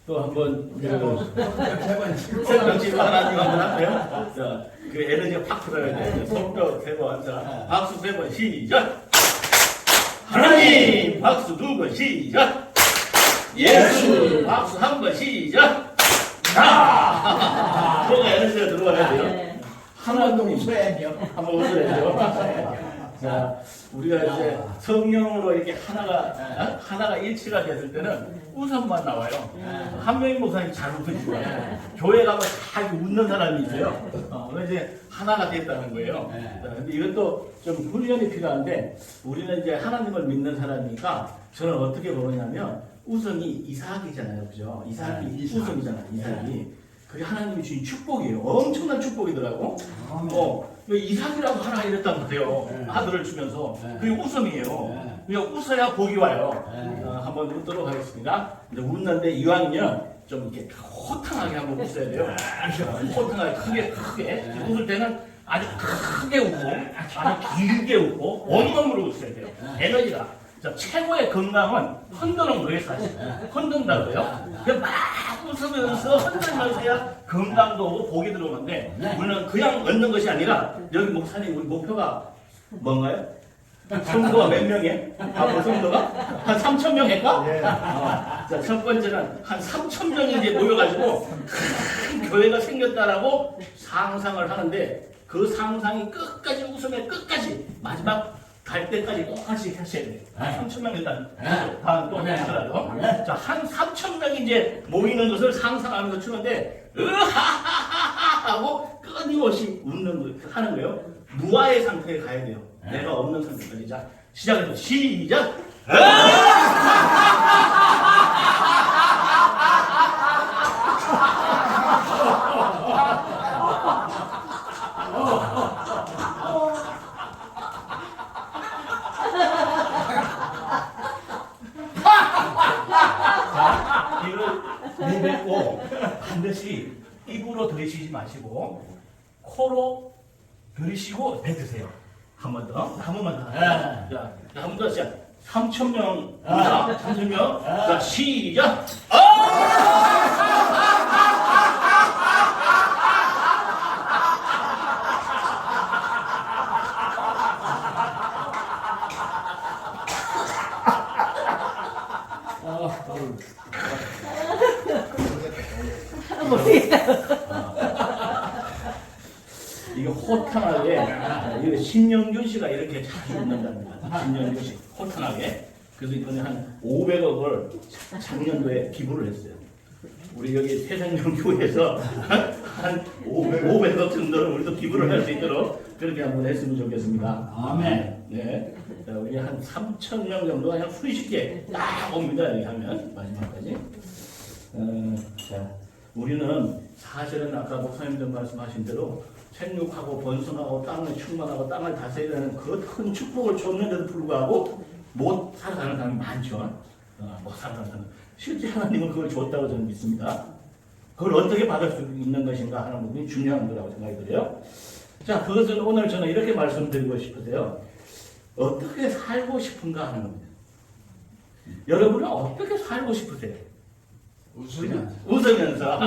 또 한번 세번씩 하나님 한번 할까요? 자, 그 에너지가 팍 들어야 돼. 손뼉 세 번, 자, 박수 세 번 시작. 하나님 박수 두 번 시작. 예수 박수 한 번 시작. 자, 뭔가 에너지가 들어와야 돼요. 하나님 웃어야죠. 한번 웃어야죠. 자, 우리가 이제 성령으로 이렇게 하나가 일치가 됐을 때는 웃음만 나와요. 한 명의 목사님 잘 웃으시고 교회 가면 다 웃는 사람이 있어요. 이제 하나가 됐다는 거예요. 자, 근데 이것도 좀 훈련이 필요한데 우리는 이제 하나님을 믿는 사람이니까 저는 어떻게 보느냐면 웃음이 이삭이잖아요, 그죠? 이삭이 웃음이잖아요, 이삭이. 그게 하나님이 주신 축복이에요. 엄청난 축복이더라고. 이삭이라고 하나 이랬단 말이에요. 아들을 주면서. 그게 웃음이에요. 그냥 웃어야 복이 와요. 한번 웃도록 하겠습니다. 근데 웃는데 이왕이면 좀 이렇게 호탕하게 한번 웃어야 돼요. 호탕하게 크게. 웃을 때는 아주 크게 웃고, 아주 길게 웃고, 온몸으로 웃어야 돼요. 에너지가. 자, 최고의 건강은 흔드는 거예요, 사실. 흔든다고요. 막 웃으면서 흔들면서야 건강도 오고 복이 들어오는데, 우리는 그냥 얻는 것이 아니라, 여기 목사님, 우리 목표가 뭔가요? 성도가 몇 명이에요? 앞으로 성도가? 한 3,000명 할까? 자, 첫 번째는 한 3,000명이 이제 모여가지고, 큰 교회가 생겼다라고 상상을 하는데, 그 상상이 끝까지 웃으면 끝까지, 마지막 갈 때까지 똑같이 하셔야 돼요. 3,000명 일단 다음 또 하더라도 자, 한 3,000명이 이제 모이는 것을 상상하면서 추는데 으하하하하 하고 끊임없이 웃는 거 하는 거예요. 무아의 상태에 가야 돼요. 내가 없는 상태까지. 자, 시작해서 시작. 내뱉고 반드시 입으로 들이쉬지 마시고 코로 들이쉬고 뱉으세요. 한 번 더. 한 번만 더. 자, 한 번 더. 시작. 3,000명. 3,000명. 자, 시작. 이게 호탕하게, 이게 신영균 씨가 이렇게 자주 웃는답니다. 신영균 씨, 호탕하게. 그래서 이번에 한 500억을 작년도에 기부를 했어요. 우리 여기 새생명교회에서 한 500억 정도를 우리도 기부를 할 수 있도록 그렇게 한번 했으면 좋겠습니다. 아멘. 네. 자, 우리 한 3,000명 정도가 그냥 손쉽게 딱 옵니다. 이렇게 하면, 마지막까지. 자, 우리는 사실은 아까 목사님들 말씀하신 대로 생육하고 번성하고 땅을 충만하고 땅을 다스려야 되는 그 큰 축복을 줬는데도 불구하고 못 살아가는 사람이 많죠. 못 살아가는 사람. 실제 하나님은 그걸 줬다고 저는 믿습니다. 그걸 어떻게 받을 수 있는 것인가 하는 부분이 중요한 거라고 생각이 들어요. 자, 그것은 오늘 저는 이렇게 말씀드리고 싶으세요. 어떻게 살고 싶은가 하는 겁니다. 여러분은 어떻게 살고 싶으세요? 웃으면서.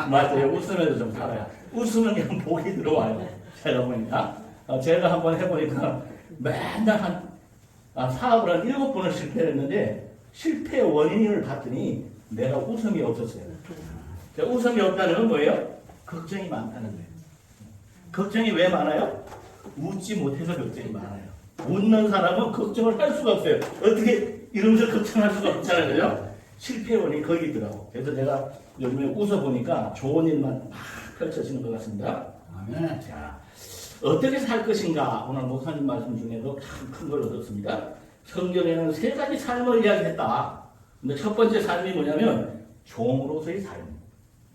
맞아요. 웃으면서 좀 살아요. 웃으면 그냥 복이 들어와요. 제가 보니까. 제가 한번 해보니까 맨날 사업을 한 7번을 실패했는데 실패의 원인을 봤더니 내가 웃음이 없었어요. 웃음이 없다는 건 뭐예요? 걱정이 많다는 거예요. 걱정이 왜 많아요? 웃지 못해서 걱정이 많아요. 웃는 사람은 걱정을 할 수가 없어요. 어떻게 이러면서 걱정할 수가 없잖아요. 그죠? 실패의 원인이 거기 있더라고. 그래서 내가 요즘에 웃어보니까 좋은 일만 막 펼쳐지는 것 같습니다. 아멘. 자, 어떻게 살 것인가? 오늘 목사님 말씀 중에도 참 큰 걸 얻었습니다. 성경에는 3가지 삶을 이야기했다. 근데 첫 번째 삶이 뭐냐면 종으로서의 삶.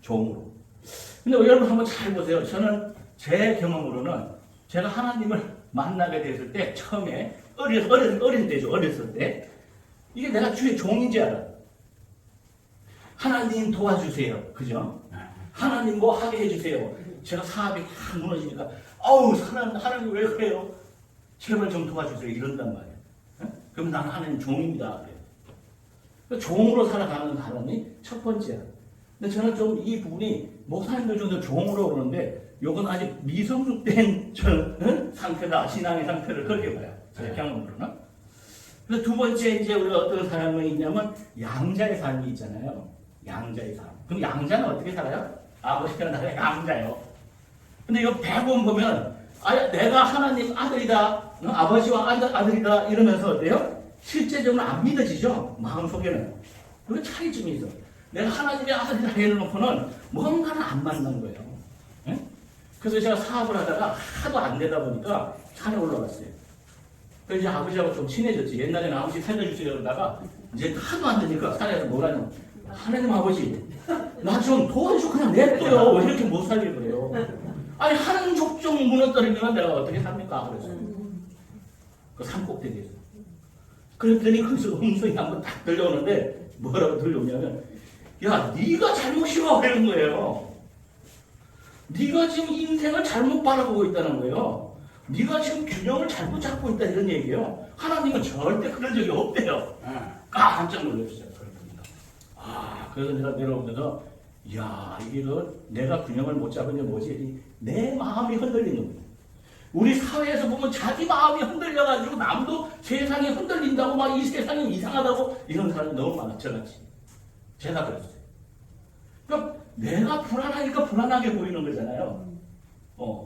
종으로. 근데 여러분 한번 잘 보세요. 저는 제 경험으로는 제가 하나님을 만나게 됐을 때 처음에 어린 때죠. 어렸을 때 이게 내가 주의 종인지 알아요. 하나님 도와주세요. 그죠? 하나님 뭐 하게 해주세요. 제가 사업이 확 무너지니까 아우 하나님 왜 그래요? 제발 좀 도와주세요. 이런단 말이에요. 그럼 나는 하나님 종입니다. 그래요. 종으로 살아가는 사람이 첫 번째야. 근데 저는 좀 이 부분이 목사님들 중에 종으로 그러는데 요건 아직 미성숙된 상태다. 신앙의 상태를 그렇게 봐요. 제 경험으로는. 그래서 두 번째 이제 우리가 어떤 삶이 있냐면 양자의 삶이 있잖아요. 양자의 삶. 그럼 양자는 어떻게 살아요? 아버지가 나의 양자요. 근데 이거 백원 보면 내가 하나님 아들이다. 아버지와 아들이다 이러면서 어때요? 실제적으로 안 믿어지죠. 마음속에는. 그런 차이점이 있어. 내가 하나님의 아들이다 해놓고는 뭔가는 안 맞는 거예요. 네? 그래서 제가 사업을 하다가 하도 안 되다 보니까 산에 올라갔어요. 그래서 이제 아버지하고 좀 친해졌지. 옛날에는 아버지 살려주세요 그러다가 이제 하도 안 되니까 산에서 뭐라냐. 하나님 아버지 나 좀 도와줘 그냥 냅둬요. 왜 이렇게 못 살게 그래요. 아니 하나님 족종 무너뜨리면 내가 어떻게 삽니까? 그래서 그 산꼭대기에서 그랬더니 거기서 음성이 한번 딱 들려오는데 뭐라고 들려오냐면 야 네가 잘못이야 이런 거예요. 네가 지금 인생을 잘못 바라보고 있다는 거예요. 네가 지금 균형을 잘못 잡고 있다 이런 얘기예요. 하나님은 절대 그런 적이 없대요. 깜짝 놀랐어요. 그래서 내가 내려오면서 야 이게 내가 균형을 못 잡은 게 뭐지? 내 마음이 흔들리는 거예요. 우리 사회에서 보면 자기 마음이 흔들려가지고 남도 세상이 흔들린다고 막 이 세상이 이상하다고 이런 사람이 너무 많아. 저같이. 제가 그랬어요. 그러니까 내가 불안하니까 불안하게 보이는 거잖아요.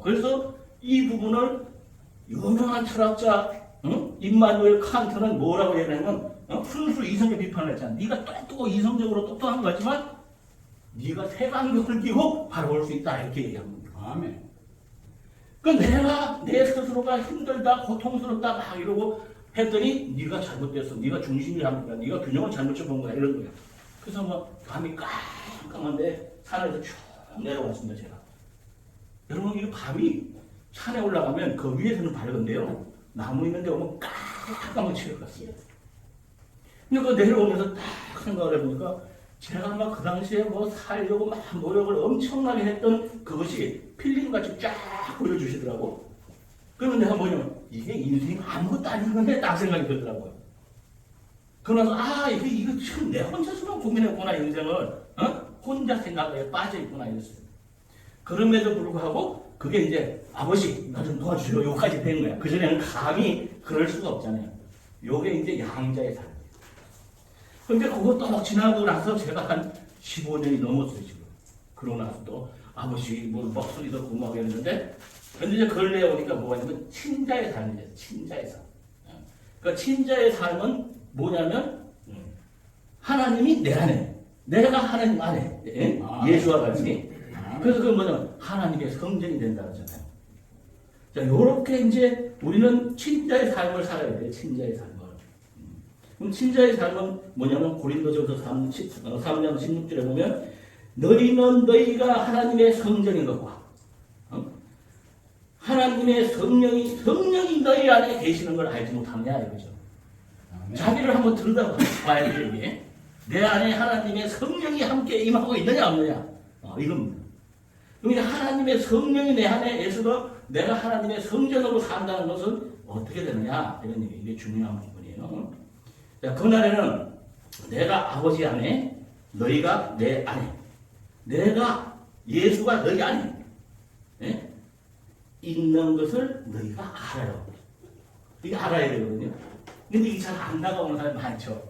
그래서 이 부분을 유명한 철학자 임마누엘 칸트는 뭐라고 얘기하냐면 순수 이성의 비판을 했잖아. 네가 똑똑하고 이성적으로 똑똑한 거 같지만 네가 색안경을 끼고 바라볼 수 있다 이렇게 얘기합니다. 아멘. 그러니까 내가 내 스스로가 힘들다 고통스럽다 막 이러고 했더니 네가 잘못됐어. 네가 중심이 잘못됐다. 네가 균형을 잘못 잡은 거야 이런 거야. 그래서 뭐 밤이 깜깜한데 산에서 쭉 내려왔습니다 제가. 여러분 이 밤이 산에 올라가면 그 위에서는 밝은데요. 나무 있는 데 오면 깜깜하게 치러갔어요. 근데 그 내려오면서 딱 생각을 해보니까 제가 막 그 당시에 뭐 살려고 막 노력을 엄청나게 했던 그것이 필름같이 쫙 보여주시더라고. 그러면 내가 뭐냐면 이게 인생이 아무것도 아닌 건데 딱 생각이 들더라고요. 그러면서 이거 지금 내 혼자서만 고민했구나 인생을 혼자 생각에 빠져있구나 이랬어요. 그럼에도 불구하고 그게 이제 아버지 나 좀 도와주세요 요까지 된 거야. 그전에는 감히 그럴 수가 없잖아요. 요게 이제 양자의 삶. 근데 그거 또 지나고 나서 제가 한 15년이 넘었어요, 지금. 그러고 나서 또 아버지 뭐 목소리 듣고 막 했는데, 근데 이제 근래에 오니까 뭐가 있냐면 친자의 삶이에요, 친자의 삶. 그러니까 친자의 삶은 뭐냐면, 하나님이 내 안에, 내가 하나님 안에, 예수와 같이. 그래서 그 뭐냐면 하나님의 성전이 된다 그러잖아요. 자, 요렇게 이제 우리는 친자의 삶을 살아야 돼요, 친자의 삶. 그럼 친자의 삶은 뭐냐면 고린도전서 3장 16절에 보면 너희는 너희가 하나님의 성전인 것과 하나님의 성령이 너희 안에 계시는 걸 알지 못하느냐 이거죠. 자기를 한번 들여다봐야 돼요. 이게 내 안에 하나님의 성령이 함께 임하고 있느냐 없느냐 이겁니다. 그러니까 하나님의 성령이 내 안에 있어도 내가 하나님의 성전으로 산다는 것은 어떻게 되느냐 이런 얘기. 이게 중요한 부분이에요. 자, 그날에는 내가 아버지 안에 너희가 내 안에 내가 예수가 너희 안에 있는 것을 너희가 알아요. 이게 알아야 되거든요. 근데 이게 잘 안 다가오는 사람이 많죠.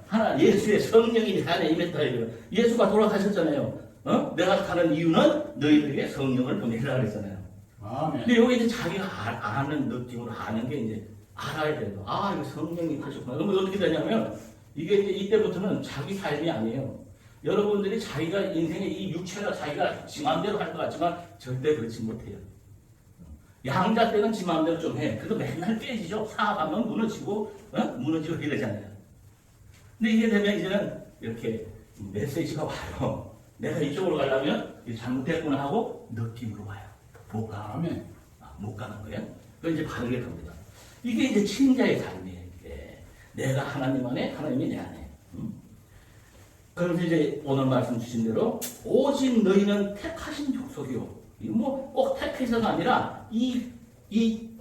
하나 예수의 성령이 내 안에 임했다 이거예요. 예수가 돌아가셨잖아요. 내가 가는 이유는 너희들에게 성령을 보내라 그랬잖아요. 근데 여기 이제 자기가 아는 느낌으로 아는 게 이제 알아야 돼요. 이거 성령이 하셨구나. 그러면 어떻게 되냐면, 이게 이제 이때부터는 자기 삶이 아니에요. 여러분들이 자기가 인생의 이 육체가 자기가 지 마음대로 할 것 같지만 절대 그렇지 못해요. 양자 때는 지 마음대로 좀 해. 그래도 맨날 깨지죠. 사업하면 무너지고 이러잖아요. 근데 이게 되면 이제는 이렇게 메시지가 와요. 내가 이쪽으로 가려면 잘못했구나 하고 느낌으로 와요. 못 가. 못 가는 거예요. 그럼 이제 바르게 갑니다. 이게 이제 친자의 삶이에요. 이게. 내가 하나님 안에, 하나님이 내 안에. 그래서 이제 오늘 말씀 주신 대로 오직 너희는 택하신 족속이요. 이거 뭐 꼭 택해서가 아니라 이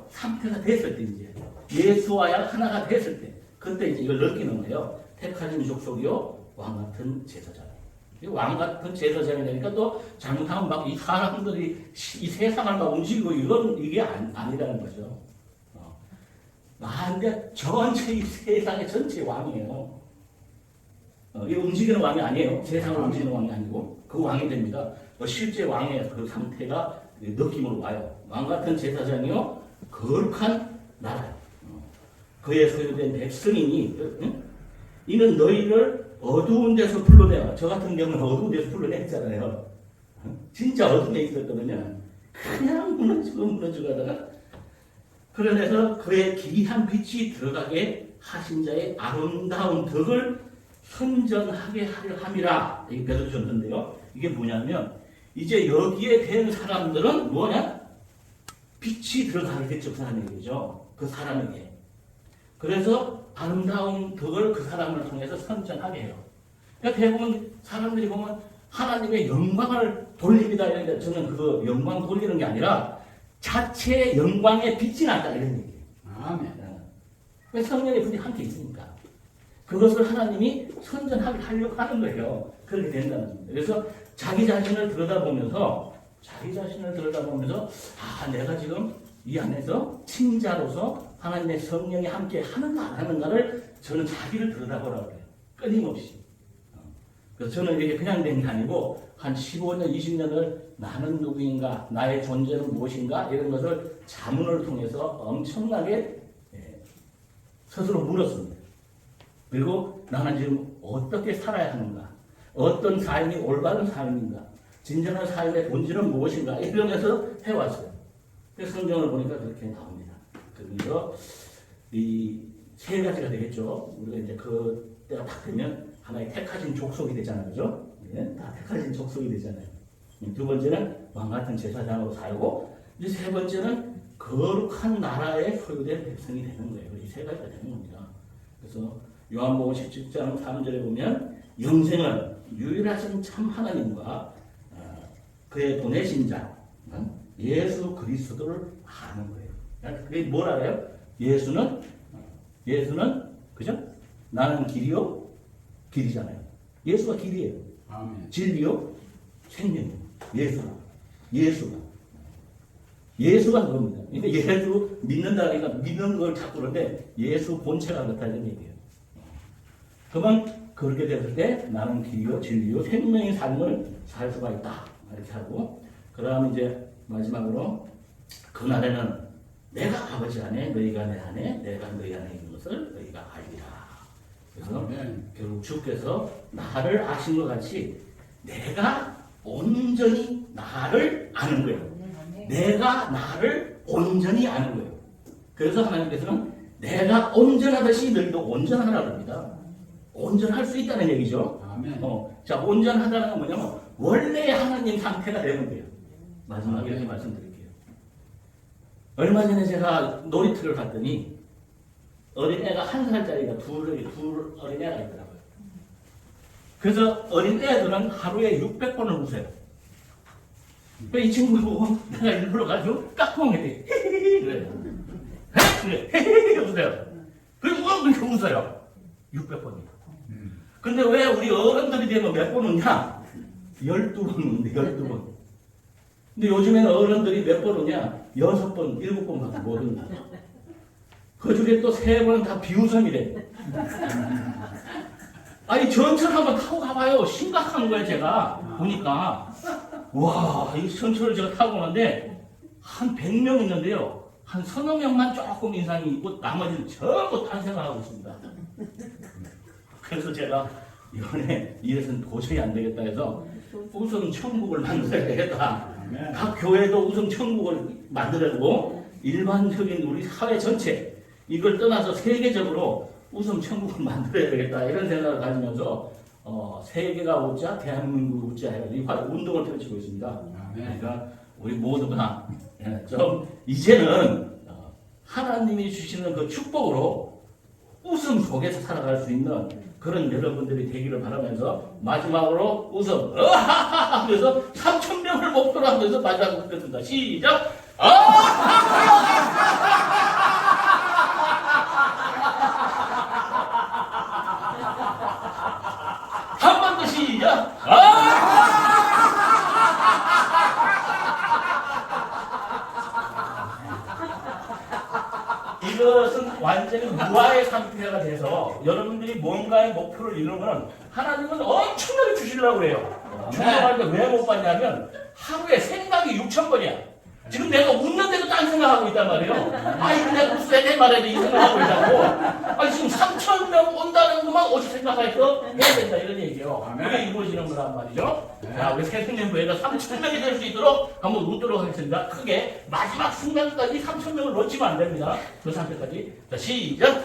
상태가 됐을 때 이제 예수와야 하나가 됐을 때 그때 이제 이걸 느끼는 거예요. 택하신 족속이요 왕 같은 제사장. 왕 같은 제사장이 되니까 또 잘못하면 막 이 사람들이 이 세상을 막 움직이고 이게 아니라는 거죠. 근데 전체 이 세상의 전체 왕이에요. 이 움직이는 왕이 아니에요. 세상을 움직이는 왕이 아니고 그 왕이 됩니다. 실제 왕의 그 상태가 느낌으로 와요. 왕 같은 제사장이요 거룩한 나라. 그의 소유된 백성이니 이는 너희를 어두운 데서 불러내와. 저 같은 경우는 어두운 데서 불러냈잖아요. 진짜 어둠에 있었거든요. 그냥 무너지고 하다가 그러면서 그의 기이한 빛이 들어가게 하신 자의 아름다운 덕을 선전하게 하려 함이라. 이게 베드로 전서인데요. 이게 뭐냐면 이제 여기에 된 사람들은 뭐냐? 빛이 들어가겠죠. 그 사람에게죠. 그 사람에게. 그래서 아름다운 덕을 그 사람을 통해서 선전하게 해요. 그러니까 대부분 사람들이 보면 하나님의 영광을 돌립니다. 이런데 저는 그 영광 돌리는 게 아니라 자체의 영광의 빛이 난다 이런 얘기예요. 아멘. 성령의 분이 함께 있으니까 그것을 하나님이 선전하게 하려고 하는 거예요. 그렇게 된다는 겁니다. 그래서 자기 자신을 들여다보면서 내가 지금 이 안에서 친자로서 하나님의 성령이 함께 하는가 안 하는가를 저는 자기를 들여다보라고 해요. 끊임없이. 그래서 저는 이게 그냥 된 게 아니고 한 15년, 20년을 나는 누구인가, 나의 존재는 무엇인가 이런 것을 자문을 통해서 엄청나게 스스로 물었습니다. 그리고 나는 지금 어떻게 살아야 하는가, 어떤 삶이 올바른 삶인가, 진정한 삶의 본질은 무엇인가 이러면서 해왔어요. 그래서 성경을 보니까 그렇게 나옵니다. 그래서 이 세 가지가 되겠죠. 우리가 이제 그 때가 딱 되면 하나의 택하신 족속이 되잖아요. 그죠? 예? 다 택하신 족속이 되잖아요. 두 번째는 왕 같은 제사장으로 살고, 이제 세 번째는 거룩한 나라에 소유된 백성이 되는 거예요. 이 세 가지가 되는 겁니다. 그래서 요한복음 17장 3절에 보면 영생은 유일하신 참 하나님과 그의 보내신 자 예수 그리스도를 아는 거예요. 그게 뭘 알아요? 예수는 그죠? 나는 길이요 길이잖아요. 예수가 길이에요. 아멘. 진리요 생명이요. 예수가 그겁니다. 그러니까 예수 믿는다 그러니까 믿는 걸 자꾸 그러는데 예수 본체가 그렇다 이런 얘기예요. 그러면 그렇게 됐을 때 나는 길이요 진리요 생명의 삶을 살 수가 있다 이렇게 하고, 그 다음 이제 마지막으로 그날에는 내가 아버지 안에 너희가 내 안에 내가 너희 안에 있는 것을 너희가 알리라. 그래서 결국 주께서 나를 아신 것 같이 내가 온전히 나를 아는 거예요. 내가 나를 온전히 아는 거예요. 그래서 하나님께서는 내가 온전하듯이 너희도 온전하라고 합니다. 온전할 수 있다는 얘기죠. 아멘. 자, 온전하다는 건 뭐냐면 원래 하나님 상태가 되는 거예요. 마지막에 이렇게 말씀드릴게요. 얼마 전에 제가 놀이터를 갔더니 어린애가 1살짜리가 둘 어린애가 있더라고요. 그래서 어린애들은 하루에 600번을 웃어요. 이 친구 보고 내가 일부러 가지고 깍꿍 해대. 그래요. 그래. 웃어요. 그리고 그렇게 웃어요. 600번이요. 근데 왜 우리 어른들이 되면 몇 번 웃냐? 12번 웃는데 12번. 근데 요즘에는 어른들이 몇 번 웃냐? 6번, 7번밖에 못 웃는다. 그 중에 또 3번은 다 비웃음이래. 아니 전철 한번 타고 가봐요. 심각한 거예요. 제가 보니까 와, 이 전철을 제가 타고 가는데 한 100명 있는데요, 한 서너 명만 조금 인상이 있고 나머지는 전부 딴 생각하고 있습니다. 그래서 제가 이번에 이래서는 도저히 안 되겠다 해서 웃음 천국을 만들어야 되겠다. 각 교회도 웃음 천국을 만들고 일반적인 우리 사회 전체 이걸 떠나서 세계적으로 웃음 천국을 만들어야 되겠다 이런 생각을 가지면서 세계가 웃자 대한민국 웃자 해서 운동을 펼치고 있습니다. 그러니까 우리 모두가 좀 이제는 하나님이 주시는 그 축복으로 웃음 속에서 살아갈 수 있는 그런 여러분들이 되기를 바라면서 마지막으로 웃음 하면서 3,000명을 목표로 하면서 마지막으로 끝낸다. 시작. 한 번 더 시작. 이것은 완전히 무아의 상태가 돼서 여러분들이 뭔가의 목표를 이루면 하나님은 엄청나게 주시려고 그래요. 주려고 때 왜 못 받냐면 하루에 생각이 6,000번이야. 지금 내가 웃는데도 딴 생각하고 있단 말이에요. 이거 내가 웃어야 말해야 돼 이 생각하고 있다고. 지금 3,000명 온다는 것만 어디 생각해서 해야 된다 이런 얘기예요. 그게 이루어지는 거란 말이죠. 자, 우리 새생년부회가 3,000명이 될 수 있도록 한번 웃도록 하겠습니다. 크게 마지막 순간까지 3,000명을 놓치면 안 됩니다. 그 상태까지. 자, 시작.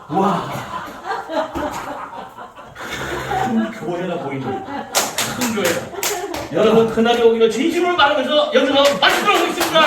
와, 큰 교회가 보이네. 큰 교회가. 여러분 그날이 오기를 진심으로 바라면서 여기서 마치도록 하겠습니다.